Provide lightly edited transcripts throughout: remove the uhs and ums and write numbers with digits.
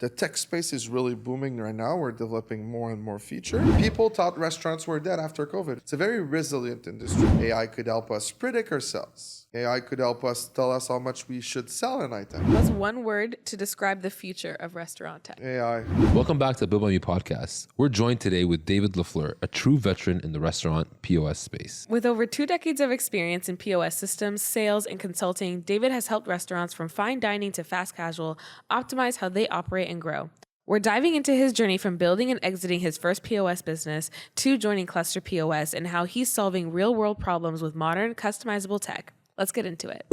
The tech space is really booming right now. We're developing more and more features. People thought restaurants were dead after COVID. It's a very resilient industry. AI could help us predict our sales. AI could help us tell us how much we should sell an item. What's one word to describe the future of restaurant tech? AI. Welcome back to the Build By Me podcast. We're joined today with David Lafleur, a true veteran in the restaurant POS space. With over 2 decades of experience in POS systems, sales, and consulting, David has helped restaurants from fine dining to fast casual optimize how they operate and grow. We're diving into his journey from building and exiting his first POS business to joining Cluster POS and how he's solving real-world problems with modern, customizable tech. Let's get into it.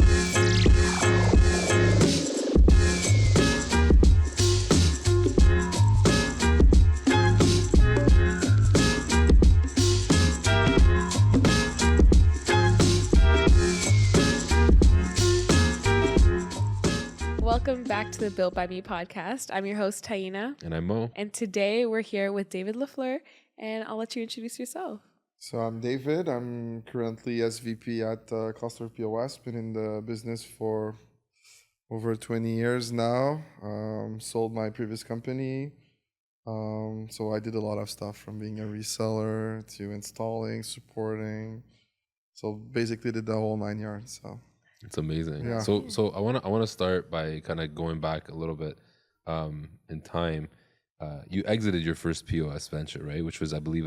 Welcome back to the Built by Me podcast. I'm your host, Taina. And I'm Mo. And today we're here with David Lafleur, and I'll let you introduce yourself. So I'm David. I'm currently SVP at Cluster POS. Been in the business for over 20 years now. Sold my previous company. So I did a lot of stuff from being a reseller to installing, supporting. So basically did the whole 9 yards. So It's amazing. Yeah. So I want to start by kind of going back a little bit in time. You exited your first POS venture, right? Which was, I believe,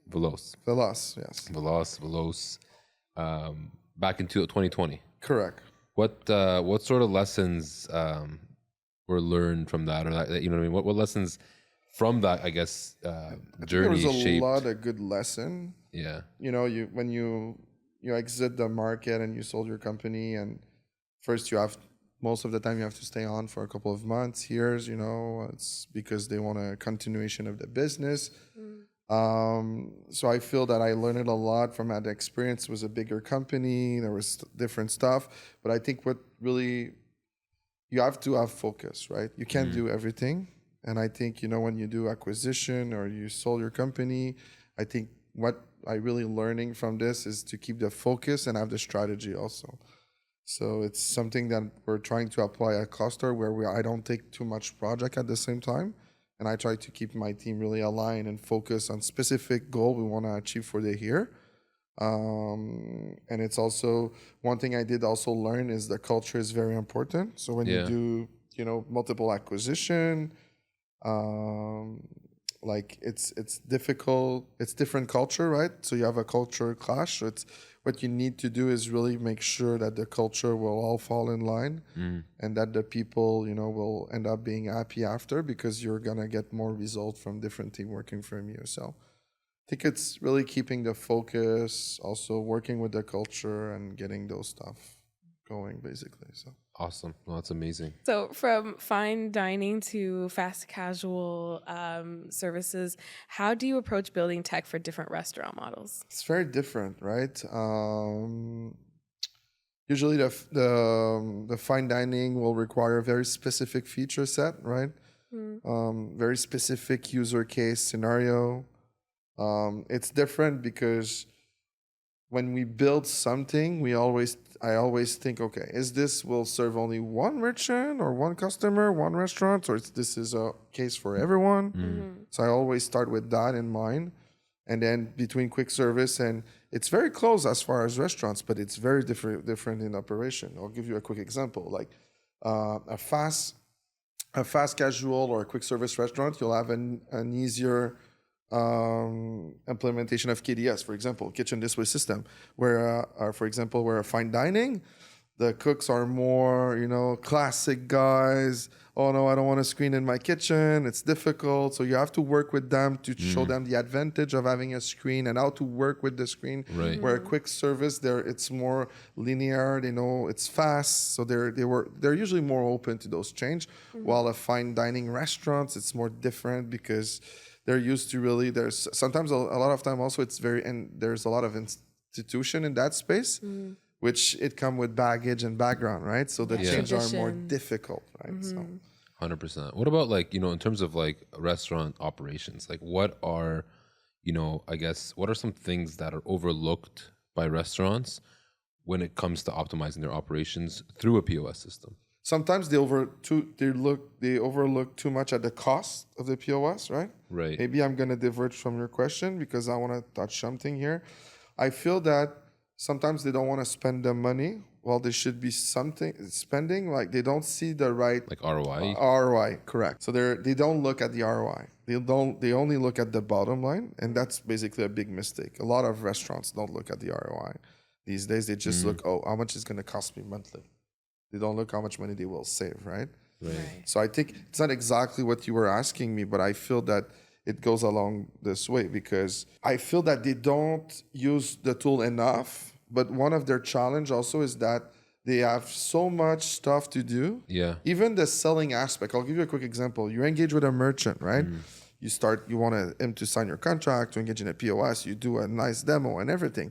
Volos. Volos, yes. Volos. Back in 2020. Correct. What sort of lessons were learned from that, or that, you know what I mean? What lessons from that, I guess, journey There was a shaped? lot of good lesson. Yeah. You know, when you exit the market and you sold your company, and first most of the time you have to stay on for a couple of months, years, it's because they want a continuation of the business. So I feel that I learned a lot from that experience. It was a bigger company. There was different stuff, but I think what really, you have to have focus, right? You can't do everything. And I think, when you do acquisition or you sold your company, I think what I really learning from this is to keep the focus and have the strategy also. So it's something that we're trying to apply at Cluster, where I don't take too much project at the same time. And I try to keep my team really aligned and focus on specific goal we want to achieve for the year. And it's also, one thing I did also learn is the culture is very important. So when you do, multiple acquisition, like it's difficult. It's different culture, right? So you have a culture clash. So it's what you need to do is really make sure that the culture will all fall in line, and that the people, will end up being happy after, because you're gonna get more results from different team working from you. So I think it's really keeping the focus, also working with the culture and getting those stuff going, basically. So Awesome. Well, that's amazing. So from fine dining to fast casual services, how do you approach building tech for different restaurant models? it's very different, right? Usually the fine dining will require a very specific feature set, right? Very specific user case scenario. It's different because when we build something, I always think, okay, this will serve only one merchant or one customer, one restaurant, or this is a case for everyone. So I always start with that in mind. And then between quick service, and it's very close as far as restaurants, but it's very different in operation. I'll give you a quick example. Like a fast casual or a quick service restaurant, you'll have an easier implementation of KDS, for example, kitchen display system, where, for example, where a fine dining, the cooks are more, classic guys. Oh no, I don't want a screen in my kitchen. It's difficult. So you have to work with them to show them the advantage of having a screen and how to work with the screen. Right. Where a quick service, it's more linear. They know it's fast, so they're usually more open to those change. While a fine dining restaurants, it's more different because they're used to really, there's sometimes a lot of time also and there's a lot of institution in that space, which it come with baggage and background, right? So the changes are more difficult, right? So 100%. What about in terms of restaurant operations? What are, what are some things that are overlooked by restaurants when it comes to optimizing their operations through a POS system? sometimes they overlook too much at the cost of the POS, right? Right. Maybe I'm going to diverge from your question because I want to touch something here. I feel that sometimes they don't want to spend the money. Well, there should be something spending, like they don't see the right Like ROI. ROI, correct. So they don't look at the ROI. They only look at the bottom line, and that's basically a big mistake. A lot of restaurants don't look at the ROI. These days they just look, oh, how much is going to cost me monthly? They don't look how much money they will save, right? Right. So I think it's not exactly what you were asking me, but I feel that it goes along this way because I feel that they don't use the tool enough. But one of their challenge also is that they have so much stuff to do. Yeah. Even the selling aspect. I'll give you a quick example. You engage with a merchant, right? You want him to sign your contract, to engage in a POS, you do a nice demo and everything.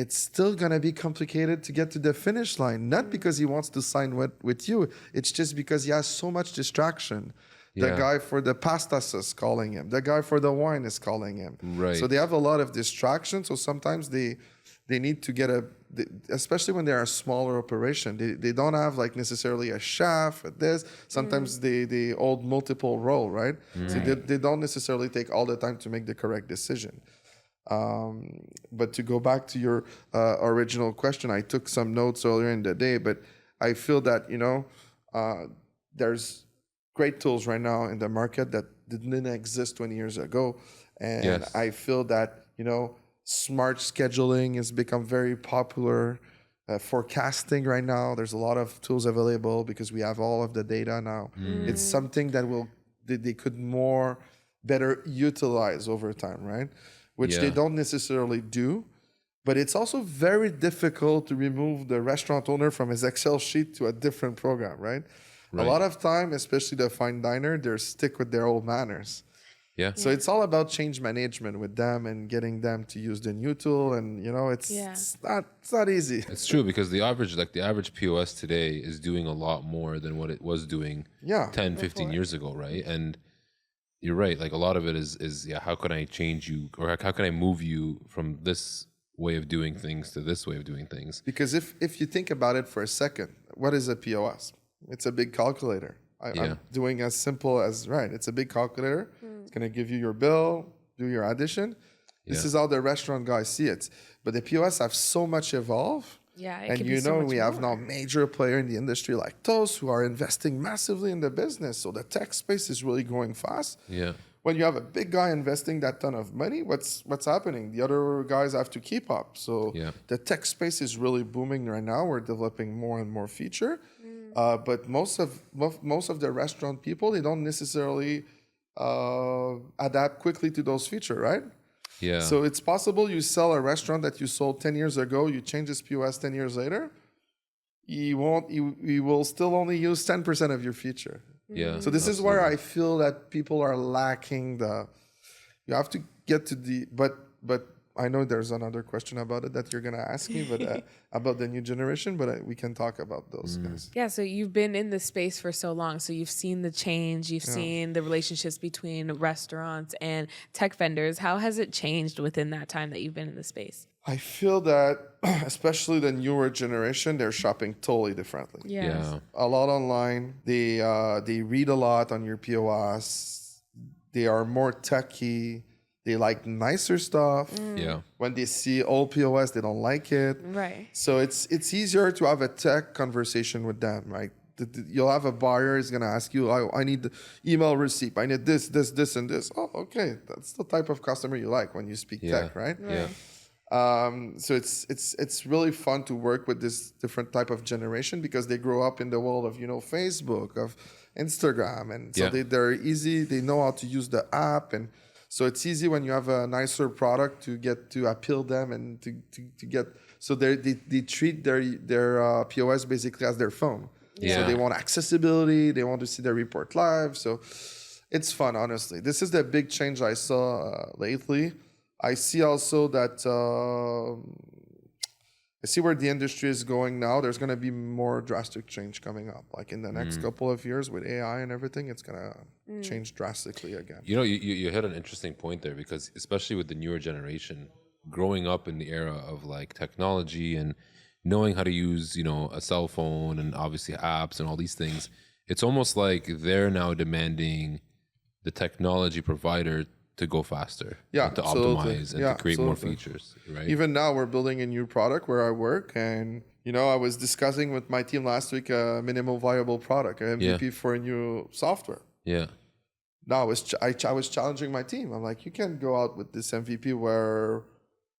It's still going to be complicated to get to the finish line, not because he wants to sign with you. It's just because he has so much distraction. The guy for the pasta is calling him. The guy for the wine is calling him. Right. So they have a lot of distraction. So sometimes they need to get especially when they're a smaller operation, they don't have like necessarily a chef at this. Sometimes they hold multiple role, right? So they don't necessarily take all the time to make the correct decision. But to go back to your original question, I took some notes earlier in the day, but I feel that, there's great tools right now in the market that didn't exist 20 years ago. And I feel that, smart scheduling has become very popular. Forecasting right now, there's a lot of tools available because we have all of the data now. It's something that they could better utilize over time, right? Which they don't necessarily do. But it's also very difficult to remove the restaurant owner from his Excel sheet to a different program, right? A lot of time, especially the fine diner, they're stick with their old manners. Yeah. So it's all about change management with them and getting them to use the new tool. And, it's not easy. It's true because the average POS today is doing a lot more than what it was doing 10, 15 years ago, right? And you're right. Like a lot of it is how can I change you or how can I move you from this way of doing things to this way of doing things? Because if you think about it for a second, what is a POS? It's a big calculator. I'm doing as simple as, it's a big calculator. It's going to give you your bill, do your addition. This is how the restaurant guys see it. But the POS have so much evolved. Yeah, and we have now major player in the industry like Toast who are investing massively in the business. So the tech space is really growing fast. Yeah. When you have a big guy investing that ton of money, what's happening? The other guys have to keep up. So the tech space is really booming right now. We're developing more and more feature. But most of the restaurant people, they don't necessarily adapt quickly to those features, right? Yeah. So it's possible you sell a restaurant that you sold 10 years ago, you change this POS 10 years later, he will still only use 10% of your feature. Yeah. So this is where I feel that people are lacking you have to get to but I know there's another question about it that you're going to ask me, but about the new generation, but we can talk about those guys. Yeah, so you've been in this space for so long. So you've seen the change. You've seen the relationships between restaurants and tech vendors. How has it changed within that time that you've been in the space? I feel that, especially the newer generation, they're shopping totally differently. Yeah. A lot online. They read a lot on your POS. They are more techy. They like nicer stuff. Yeah. When they see old POS, they don't like it. Right. So it's easier to have a tech conversation with them, right? You'll have a buyer is going to ask you, I need the email receipt. I need this, and this. Oh, okay. That's the type of customer you like when you speak tech, right? Yeah. So it's really fun to work with this different type of generation because they grow up in the world of, Facebook, of Instagram. And so they're easy. They know how to use the app. And so it's easy when you have a nicer product to get to appeal them and to get. So they treat their POS basically as their phone. Yeah. So they want accessibility. They want to see their report live. So it's fun, honestly. This is the big change I saw lately. I see also that I see where the industry is going now. There's going to be more drastic change coming up. Like in the next couple of years with AI and everything, it's going to change drastically again. You hit an interesting point there because especially with the newer generation, growing up in the era of like technology and knowing how to use, a cell phone and obviously apps and all these things, it's almost like they're now demanding the technology provider to go faster, Yeah, and to absolutely. optimize and Yeah, to create more absolutely. features, right? Even now, we're building a new product where I work, and I was discussing with my team last week a minimal viable product, an MVP for a new software. Yeah. Now I was challenging my team. I'm like, you can't go out with this MVP where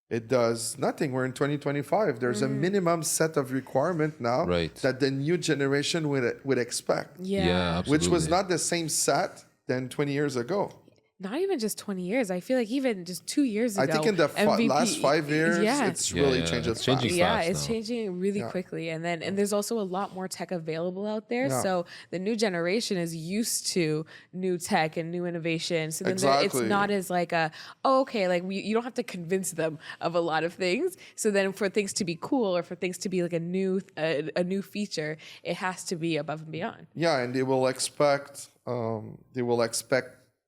it does nothing. We're in 2025. There's a minimum set of requirement now Right. that the new generation would expect, Yeah. Absolutely. which was not the same set than 20 years ago. Not even just 20 years. I feel like even just 2 years ago. I think in the last 5 years, it's really changed. It's changing fast. Yeah, fast it's now. changing really quickly. And there's also a lot more tech available out there. Yeah. So the new generation is used to new tech and new innovation. So then it's Exactly. not as like you don't have to convince them of a lot of things. So then for things to be cool or for things to be like a new feature, it has to be above and beyond. Yeah, and they will expect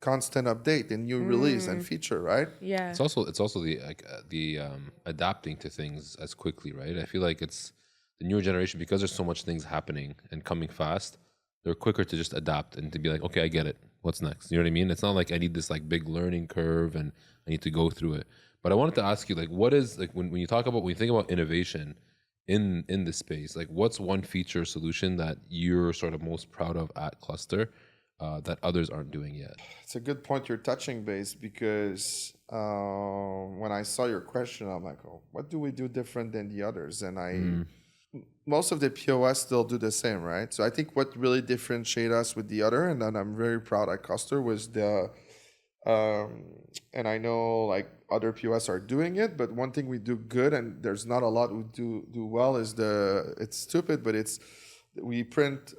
constant update and new release and feature, right? Yeah. It's also the adapting to things as quickly, right? I feel like it's the newer generation, because there's so much things happening and coming fast. They're quicker to just adapt and to be like, okay, I get it. What's next? You know what I mean? It's not like I need this like big learning curve and I need to go through it. But I wanted to ask you, like, what is like when you think about innovation in this space, like what's one feature solution that you're sort of most proud of at Cluster that others aren't doing yet? It's a good point you're touching base, because when I saw your question, I'm like, oh, what do we do different than the others? And most of the POS still do the same, right? So I think what really differentiate us with the other, and then I'm very proud at Cluster, was and I know like other POS are doing it, but one thing we do good, and there's not a lot we do well, is it's stupid, but we print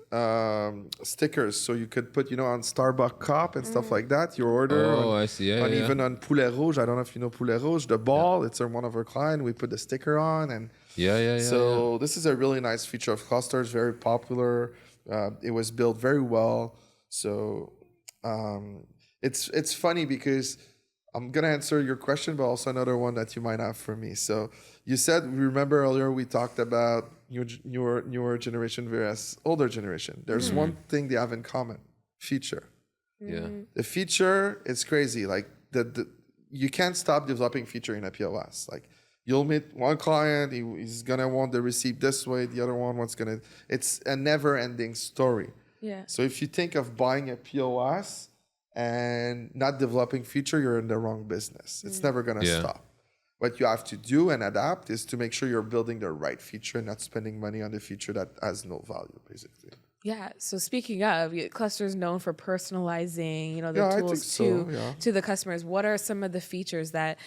stickers, so you could put, on Starbucks cup and stuff like that, your order. I see. Yeah, yeah. Even on Poulet Rouge, I don't know if you know Poulet Rouge, the ball, it's one of our clients. We put the sticker on, and so this is a really nice feature of Cluster. It's very popular. It was built very well. So it's funny because I'm gonna answer your question, but also another one that you might have for me. So you said, remember earlier we talked about newer generation versus older generation. There's one thing they have in common: feature. Yeah. The feature is crazy. Like you can't stop developing feature in a POS. Like you'll meet one client, he's gonna want the receipt this way, the other one it's a never-ending story. Yeah. So if you think of buying a POS and not developing feature, you're in the wrong business. It's never gonna stop. What you have to do and adapt is to make sure you're building the right feature and not spending money on the feature that has no value, basically. Yeah. So speaking of, Cluster is known for personalizing, the tools to the customers. What are some of the features that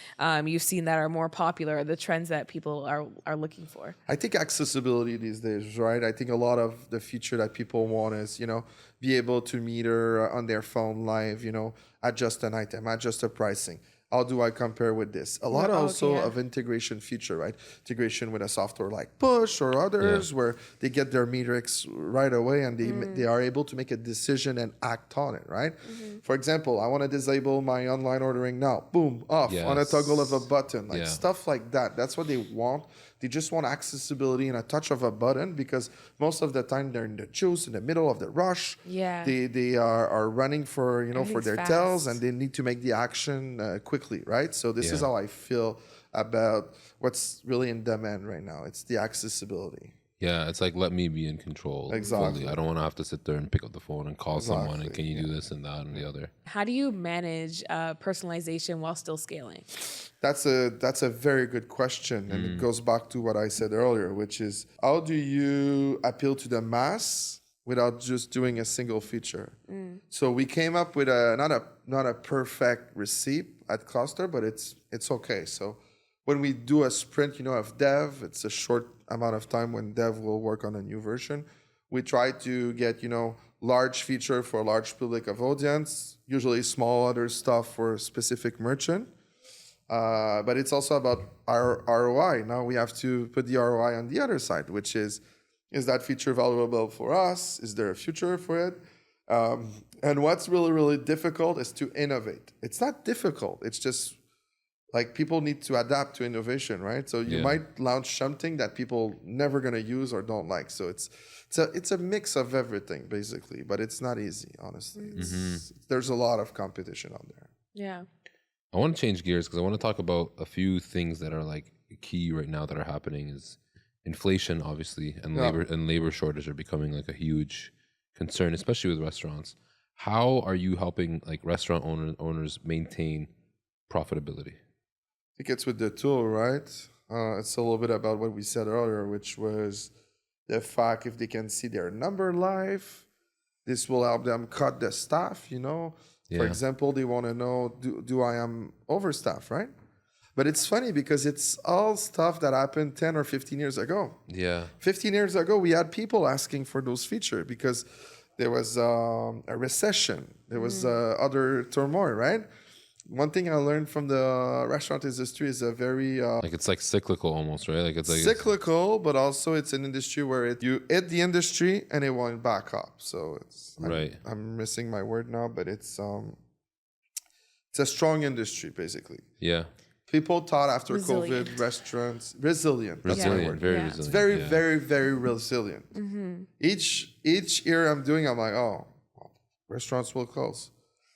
you've seen that are more popular, the trends that people are looking for? I think accessibility these days, right? I think a lot of the feature that people want is, be able to meter on their phone live, adjust an item, adjust the pricing. How do I compare with this? A lot of integration feature, right? Integration with a software like Push or others where they get their metrics right away and they are able to make a decision and act on it, right? For example, I want to disable my online ordering now. Boom, off on a toggle of a button, stuff like that. That's what they want. They just want accessibility and a touch of a button, because most of the time they're in the juice, in the middle of the rush. Yeah. They are running for, for their fast. tails, and they need to make the action quickly, right? So this is how I feel about what's really in demand right now. It's the accessibility. Yeah, it's like, let me be in control. Exactly. Fully. I don't want to have to sit there and pick up the phone and call someone and can you do this and that and the other. How do you manage personalization while still scaling? That's a very good question, and it goes back to what I said earlier, which is, how do you appeal to the mass without just doing a single feature? So we came up with not a perfect receipt at Cluster, but it's okay. So when we do a sprint, of dev, it's a short amount of time when dev will work on a new version. We try to get, large feature for a large public of audience, usually small other stuff for a specific merchant. But it's also about our ROI. Now we have to put the ROI on the other side, which is that feature valuable for us? Is there a future for it? And what's really, really difficult is to innovate. It's not difficult. It's just like people need to adapt to innovation, right? So you might launch something that people never gonna use or don't like. So it's a mix of everything basically, but it's not easy, honestly. There's a lot of competition out there. Yeah. I want to change gears because I want to talk about a few things that are like key right now that are happening. Is inflation, obviously, and labor shortage are becoming like a huge concern, especially with restaurants. How are you helping like restaurant owners maintain profitability? I think it's with the tool, right? It's a little bit about what we said earlier, which was the fact if they can see their number live, this will help them cut the staff, you know? For example, they want to know, do I am overstaffed, right? But it's funny because it's all stuff that happened 10 or 15 years ago. Yeah. 15 years ago, we had people asking for those features because there was a recession. There was other turmoil, right? One thing I learned from the restaurant industry is a very like it's like cyclical almost, right? Like it's like cyclical, but also it's an industry where you hit the industry and it won't back up. So it's right. I'm missing my word now, but it's a strong industry basically. Yeah. People thought after Resilient. COVID, restaurants resilient. That's my word. Very It's resilient. very, very, very resilient. Each year I'm doing, I'm like, oh, restaurants will close.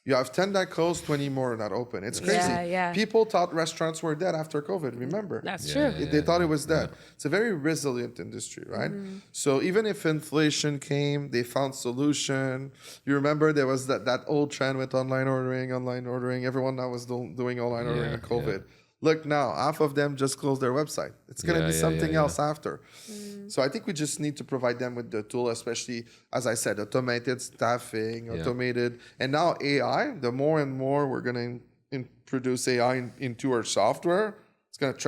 You have 10 that close, 20 more that open. It's crazy. Yeah. People thought restaurants were dead after COVID, remember? That's true. They thought it was dead. It's a very resilient industry, right? So even if inflation came, they found solution. You remember there was that old trend with online ordering. Everyone now was doing online ordering in COVID. Look now, half of them just closed their website. It's going to be something else after. So I think we just need to provide them with the tool, especially, as I said, automated staffing, automated. And now AI, the more and more we're going to introduce AI into our software, it's going to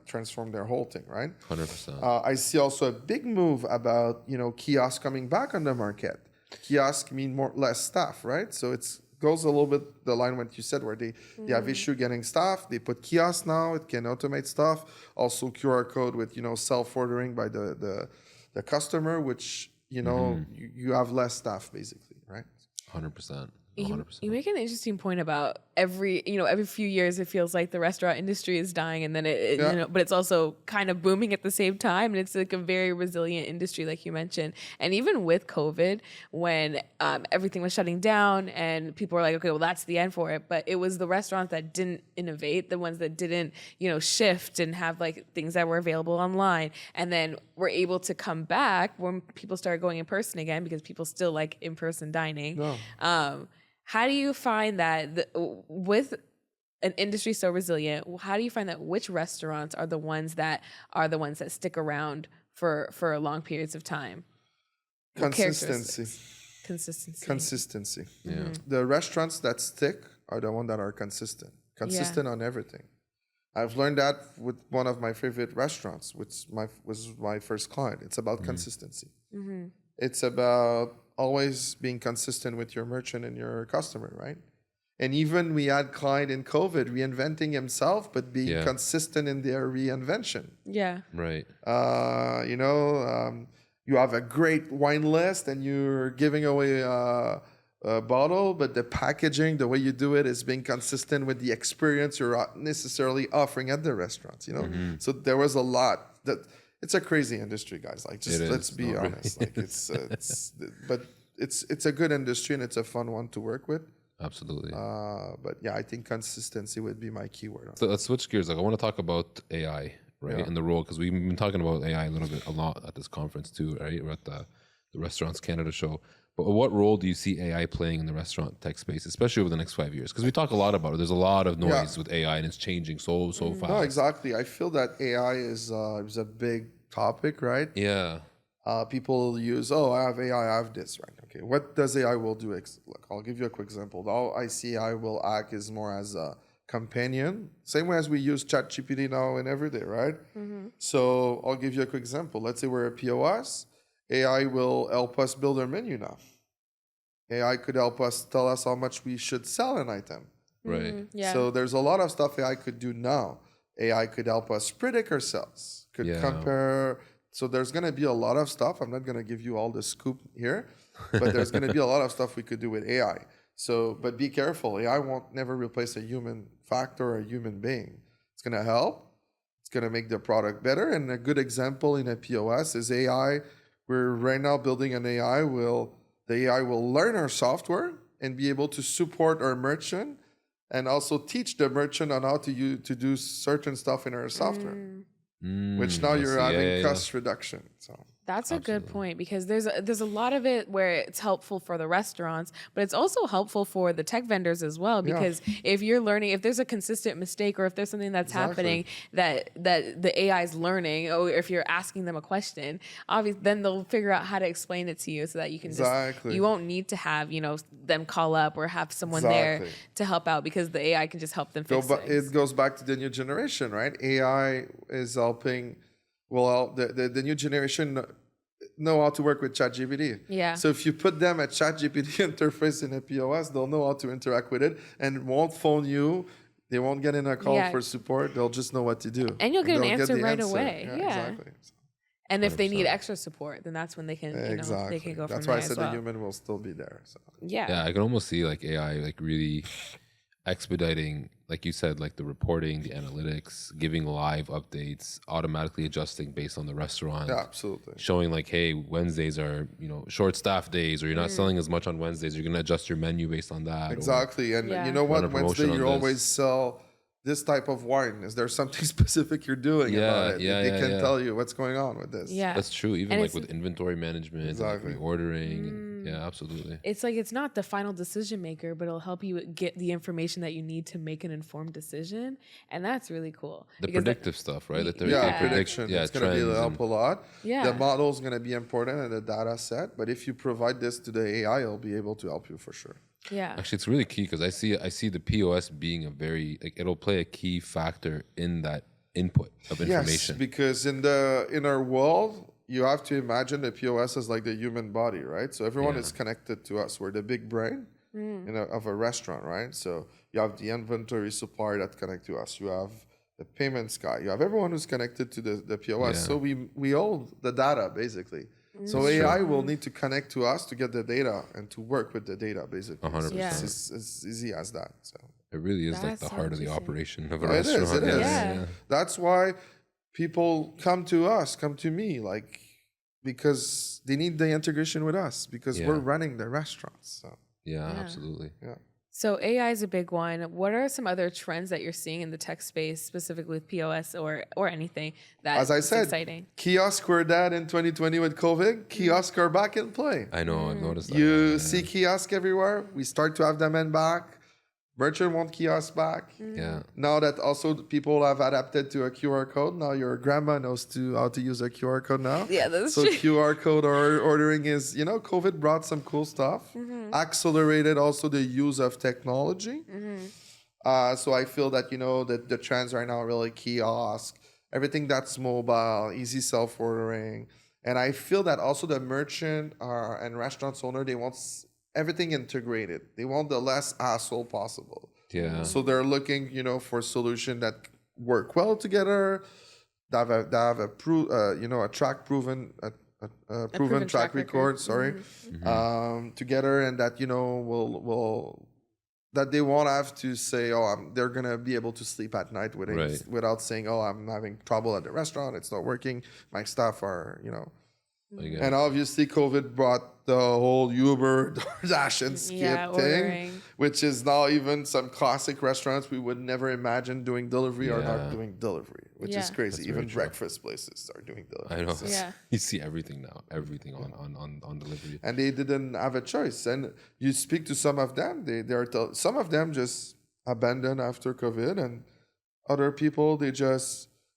transform their whole thing, right? 100%. I see also a big move about, kiosks coming back on the market. Kiosks mean less staff, right? So it's goes a little bit the line what you said where they have issue getting staff. They put kiosks now. It can automate stuff. Also QR code with self-ordering by the customer, which you have less staff basically, right? 100%. You make an interesting point about every few years it feels like the restaurant industry is dying, and then but it's also kind of booming at the same time, and it's like a very resilient industry, like you mentioned. And even with COVID, when everything was shutting down and people were like, okay, well that's the end for it, but it was the restaurants that didn't innovate, the ones that didn't shift and have like things that were available online, and then were able to come back when people started going in person again, because people still like in-person dining. How do you find that with an industry so resilient, how do you find that which restaurants are the ones that stick around for long periods of time? Consistency. Yeah. The restaurants that stick are the ones that are consistent on everything. I've learned that with one of my favorite restaurants, which was my first client. It's about consistency. It's about always being consistent with your merchant and your customer, right? And even we had client in COVID reinventing himself, but being consistent in their reinvention. Yeah. Right. You have a great wine list and you're giving away a bottle, but the packaging, the way you do it is being consistent with the experience you're not necessarily offering at the restaurants, So there was a lot that... It's a crazy industry, guys. Like, just let's be honest. Like, but it's a good industry and it's a fun one to work with. Absolutely. But yeah, I think consistency would be my keyword. So let's switch gears. Like, I want to talk about AI, right, and the role, because we've been talking about AI a lot at this conference too, right? We're at the Restaurants Canada show. But what role do you see AI playing in the restaurant tech space, especially over the next 5 years? Because we talk a lot about it. There's a lot of noise with AI, and it's changing so fast. No, exactly. I feel that AI is a big topic, right? Yeah. People use, I have AI, I have this, right? Okay, what does AI will do? Look, I'll give you a quick example. How I see AI will act is more as a companion, same way as we use ChatGPT now and every day, right? So I'll give you a quick example. Let's say we're a POS. AI will help us build our menu now. AI could help us tell us how much we should sell an item. Right. Yeah. So there's a lot of stuff AI could do now. AI could help us predict ourselves, could compare. So there's going to be a lot of stuff. I'm not going to give you all the scoop here, but there's going to be a lot of stuff we could do with AI. So, but be careful. AI won't never replace a human factor or a human being. It's going to help. It's going to make the product better. And a good example in a POS is AI. We're right now building an AI. The AI will learn our software and be able to support our merchant and also teach the merchant on how to do certain stuff in our software, which now you're having cost reduction. So that's a good point, because there's a lot of it where it's helpful for the restaurants, but it's also helpful for the tech vendors as well, because if you're learning, if there's a consistent mistake, or if there's something that's happening that the AI is learning, or if you're asking them a question, obviously then they'll figure out how to explain it to you so that you can you won't need to have, them call up or have someone there to help out, because the AI can just help them fix it. It goes back to the new generation, right? AI is helping. Well, the new generation know how to work with ChatGPT. Yeah. So if you put them a ChatGPT interface in a POS, they'll know how to interact with it and won't phone you. They won't get in a call for support. They'll just know what to do. And you'll get an answer right away. Yeah, exactly. And if they need extra support, then that's when they can, they can go from there. That's why I said the human will still be there. So. Yeah, I can almost see like AI like really expediting, like you said, like the reporting, the analytics, giving live updates, automatically adjusting based on the restaurant. Yeah, absolutely. Showing like, hey, Wednesdays are, short staff days, or you're not selling as much on Wednesdays. You're going to adjust your menu based on that. Exactly. And you know what? Wednesday, you always sell this type of wine. Is there something specific you're doing about it? They can tell you what's going on with this. Yeah. That's true. Even like with inventory management, exactly. And like reordering. Yeah, absolutely. It's like, it's not the final decision maker, but it'll help you get the information that you need to make an informed decision. And that's really cool. The predictive stuff, right? Prediction. It's going to help a lot. Yeah. The model is going to be important in the data set, but if you provide this to the AI, it'll be able to help you for sure. Yeah. Actually, it's really key, because I see the POS being a very, like, it'll play a key factor in that input of information. Yes, because in our world, you have to imagine the POS as like the human body, right? So everyone is connected to us. We're the big brain of a restaurant, right? So you have the inventory supplier that connect to us. You have the payments guy. You have everyone who's connected to the POS. Yeah. So we hold the data, basically. So AI will need to connect to us to get the data and to work with the data, basically. 100%. So it's as easy as that. So it really is like the heart of the operation of a restaurant. It is. Yeah. That's why people come to me, like, because they need the integration with us, because we're running the restaurants. So. Yeah, absolutely. Yeah. So AI is a big one. What are some other trends that you're seeing in the tech space, specifically with POS or anything that's As I said, exciting? Kiosk were dead in 2020 with COVID. Kiosks are back in play. I know, I've noticed that. You see kiosk everywhere. We start to have demand back. Merchant want kiosks back. Yeah. Now that also people have adapted to a QR code. Now your grandma knows how to use a QR code now. Yeah, that's so true. QR code ordering is, COVID brought some cool stuff. Accelerated also the use of technology. So I feel that, that the trends right now are really kiosk, everything that's mobile, easy self-ordering. And I feel that also the merchant and restaurants owner, they want everything integrated. They want the less hassle possible. Yeah. So they're looking, for a solution that work well together. That have a proven track record. Sorry, together, and that will that they won't have to say, they're gonna be able to sleep at night without saying, I'm having trouble at the restaurant. It's not working. My staff are, And obviously, COVID brought the whole Uber, DoorDash, and Skip thing, which is now even some classic restaurants we would never imagine doing delivery are not doing delivery, which is crazy. That's even breakfast places are doing delivery. I know. So you see everything now, everything on delivery. And they didn't have a choice. And you speak to some of them, some of them just abandoned after COVID, and other people,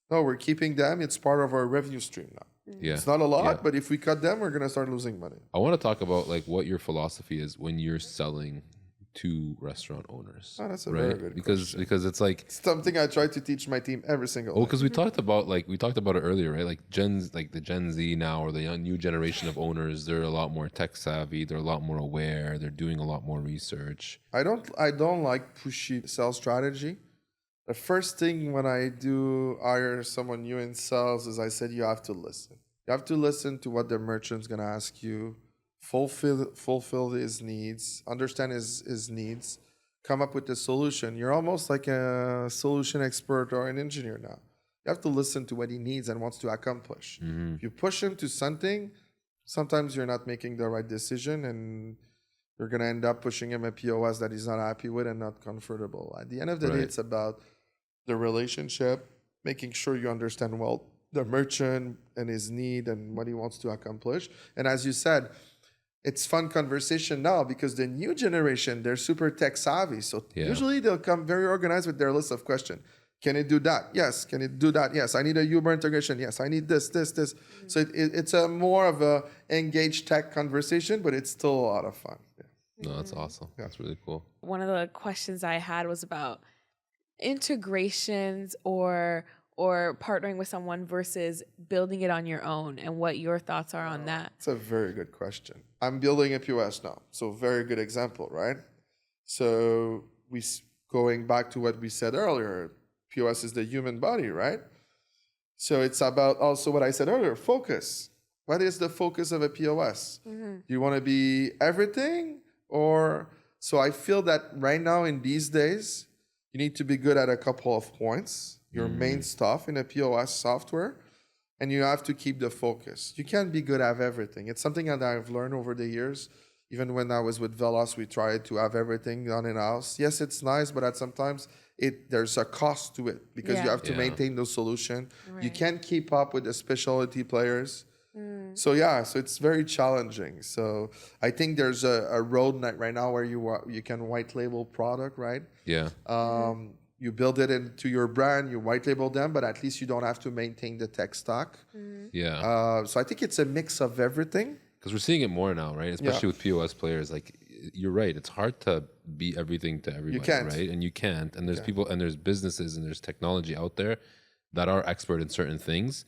we're keeping them. It's part of our revenue stream now. Yeah. It's not a lot, but if we cut them, we're going to start losing money. I want to talk about like what your philosophy is when you're selling to restaurant owners. Oh, that's a very good question. Because it's like something I try to teach my team every single day. Because we talked about it earlier, right? Like the Gen Z now, or the new generation of owners, they're a lot more tech savvy, they're a lot more aware, they're doing a lot more research. I don't like pushy sales strategy. The first thing when I do hire someone new in sales is I said you have to listen. You have to listen to what the merchant's going to ask you fulfill his needs, understand his needs, come up with a solution. You're almost like a solution expert or an engineer now. You have to listen to what he needs and wants to accomplish. If you push him to something, sometimes you're not making the right decision, and you're going to end up pushing him a POS that he's not happy with and not comfortable. At the end of the day, it's about the relationship, making sure you understand well the merchant and his need and what he wants to accomplish. And as you said, it's fun conversation now because the new generation, they're super tech savvy. So usually they'll come very organized with their list of questions. Can it do that? Yes. Can it do that? Yes. I need a Uber integration. Yes. I need this. So it's a more of a engaged tech conversation, but it's still a lot of fun. No, that's awesome. That's really cool. One of the questions I had was about integrations or partnering with someone versus building it on your own, and what your thoughts are on that. It's a very good question. I'm building a POS now. So very good example, right? So going back to what we said earlier, POS is the human body, right? So it's about also what I said earlier, focus. What is the focus of a POS? Do you want to be everything? So I feel that right now in these days, you need to be good at a couple of points, your main stuff in a POS software, and you have to keep the focus. You can't be good at everything. It's something that I've learned over the years. Even when I was with Volos, we tried to have everything done in-house. Yes, it's nice, but sometimes there's a cost to it because you have to maintain the solution. Right. You can't keep up with the specialty players. So it's very challenging. So I think there's a road right now where you can white label product, right? Yeah. You build it into your brand, you white label them, but at least you don't have to maintain the tech stack. Yeah. So I think it's a mix of everything. Because we're seeing it more now, right? Especially with POS players. Like, you're right. It's hard to be everything to everybody, right? And you can't. And there's people, and there's businesses, and there's technology out there that are expert in certain things,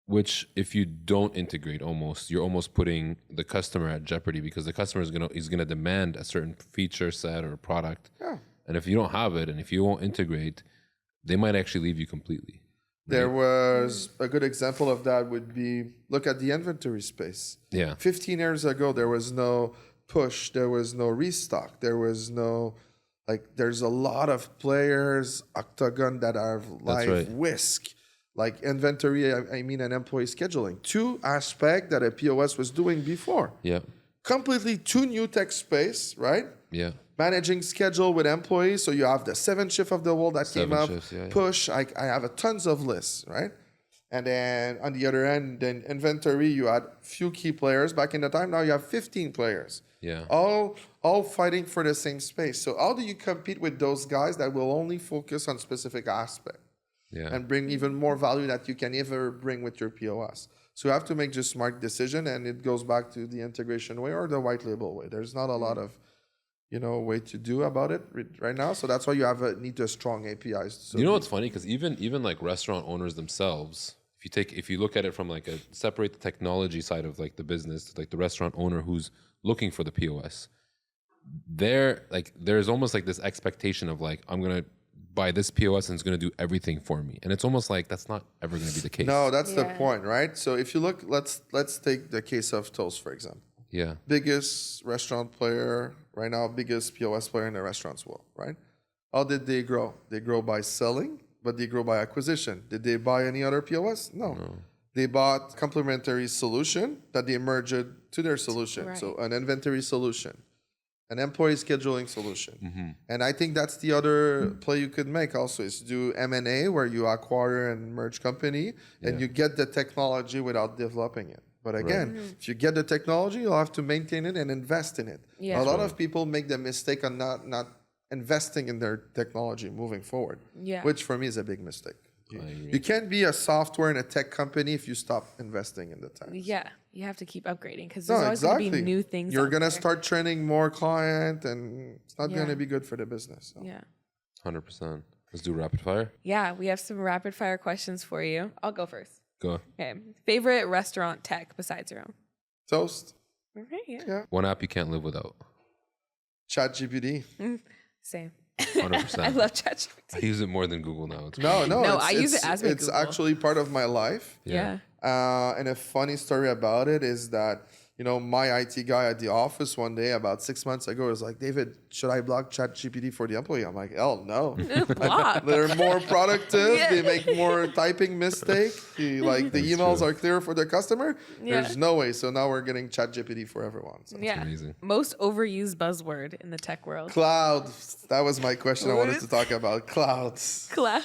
which if you don't integrate, you're almost putting the customer at jeopardy, because the customer is gonna demand a certain feature set or product. Yeah. And if you don't have it, and if you won't integrate, they might actually leave you completely. Right? There was a good example of that would be, look at the inventory space. Yeah. 15 years ago, there was no push, there was no restock, there was no, there's a lot of players, Octagon, that are live, Whisk, like inventory, I mean, and employee scheduling. Two aspects that a POS was doing before. Yeah. Completely two new tech space, right? Yeah. Managing schedule with employees. So you have the 7 shift of the world that came up, push. I have a tons of lists, right? And then on the other end, then inventory, you had few key players back in the time. Now you have 15 players. Yeah. All fighting for the same space. So how do you compete with those guys that will only focus on specific aspect? Yeah. And bring even more value that you can ever bring with your POS. So you have to make just smart decision, and it goes back to the integration way or the white label way. There's not a lot of way to do about it right now. So that's why you need a strong APIs. So what's funny? Because even like restaurant owners themselves, if you look at it from separate the technology side of like the business, like the restaurant owner who's looking for the POS, there's almost like this expectation of like, I'm gonna buy this POS and it's gonna do everything for me, and it's almost like that's not ever gonna be the case. No, that's the point, right? So if you look, let's take the case of Toast, for example. Yeah. Biggest restaurant player right now, biggest POS player in the restaurants world, right? How did they grow? They grow by selling, but they grow by acquisition. Did they buy any other POS? No. They bought complementary solution that they merged to their solution. Right. So an inventory solution, an employee scheduling solution. And I think that's the other play you could make also, is do M&A, where you acquire and merge company and you get the technology without developing it. But again, if you get the technology, you'll have to maintain it and invest in it. Yeah. A lot of people make the mistake on not investing in their technology moving forward, which for me is a big mistake. You can't be a software and a tech company if you stop investing in the tech. Yeah, you have to keep upgrading, because there's always going to be new things. You're going to start training more client, and it's not going to be good for the business. So. Yeah. 100%. Let's do rapid fire. Yeah, we have some rapid fire questions for you. I'll go first. Go. Okay. Favorite restaurant tech besides your own? Toast. Okay, yeah. One app you can't live without? ChatGPT. Same. 100%. I love ChatGPT. I use it more than Google now. No, I use it as my It's Google. actually part of my life. Yeah. And a funny story about it is that, my IT guy at the office one day about 6 months ago was like, David, should I block ChatGPT for the employee? I'm like, hell no. Block. They're more productive. They make more typing mistake. The emails are clear for the customer. There's no way. So now we're getting ChatGPT for everyone. So. Yeah. Amazing. Most overused buzzword in the tech world. Cloud. That was my question I wanted to talk about. Clouds. Cloud.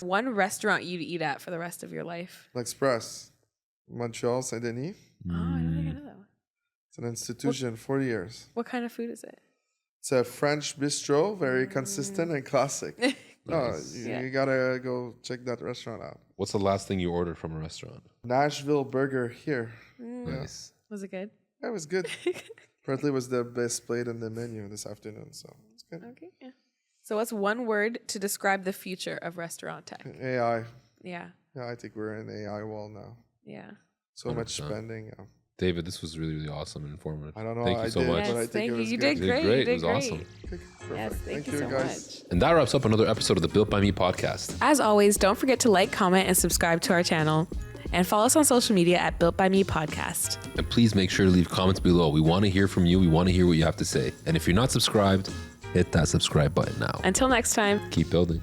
One restaurant you'd eat at for the rest of your life. L'Express. Montreal, Saint-Denis. Oh, I don't think I know that one. It's an institution, 40 years. What kind of food is it? It's a French bistro, very consistent and classic. You gotta go check that restaurant out. What's the last thing you ordered from a restaurant? Nashville Burger here. Nice. Was it good? That was good. Apparently it was the best plate in the menu this afternoon, so it's good. Okay. Yeah. So what's one word to describe the future of restaurant tech? AI. Yeah. Yeah, I think we're in the AI world now. Yeah. So 100%. Much spending. Yeah. David, this was really, really awesome and informative. I don't know. Thank you so much. But I think it was you good. did great. It was awesome. Okay, yes, thank you so guys. much. And that wraps up another episode of the Built by Me podcast. As always, don't forget to like, comment, and subscribe to our channel. And follow us on social media at Built by Me Podcast. And please make sure to leave comments below. We want to hear from you. We want to hear what you have to say. And if you're not subscribed, hit that subscribe button now. Until next time. Keep building.